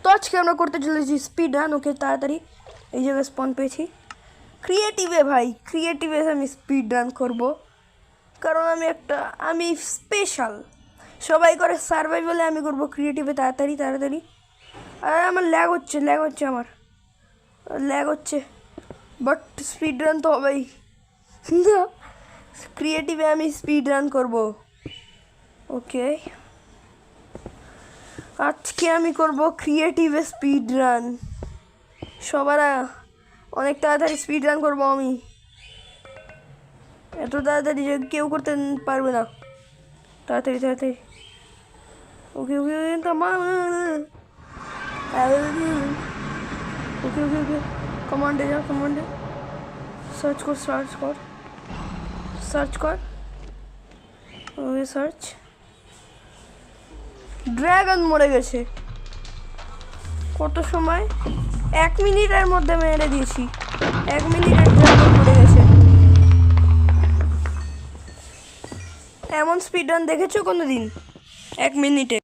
তো আজকে আমরা করতে চলেছি স্পিড রান। ওকে তাড়াতাড়ি এই জায়গায় স্পন পেয়েছি। ক্রিয়েটিভে ভাই, ক্রিয়েটিভে আমি স্পিড রান করবো, কারণ আমি স্পেশাল। সবাই করে সার্ভাইভালে, আমি করবো ক্রিয়েটিভে তাড়াতাড়ি তাড়াতাড়ি। আর আমার ল্যাগ হচ্ছে আমার ল্যাগ হচ্ছে, বাট স্পিড রান তো হবেই। না, ক্রিয়েটিভে আমি স্পিড রান করবো। ওকে, আজকে আমি করব ক্রিয়েটিভে স্পিড রান। সবার অনেক তাড়াতাড়ি স্পিড রান করবো আমি, এত তাড়াতাড়ি যে কেউ করতে পারবে না। তাড়াতাড়ি তাড়াতাড়ি। ওকে ওকে ওকে ওকে ওকে কমান্ডে যা, কমান্ডে সার্চ কর ওকে সার্চ। ড্রাগন মরে গেছে। কত সময়? 1 মিনিটের মধ্যে মেরে দিয়েছি। 1 মিনিটের ড্রাগন মরে গেছে। এমন স্পিড রান দেখেছো কোনোদিন 1 মিনিটে?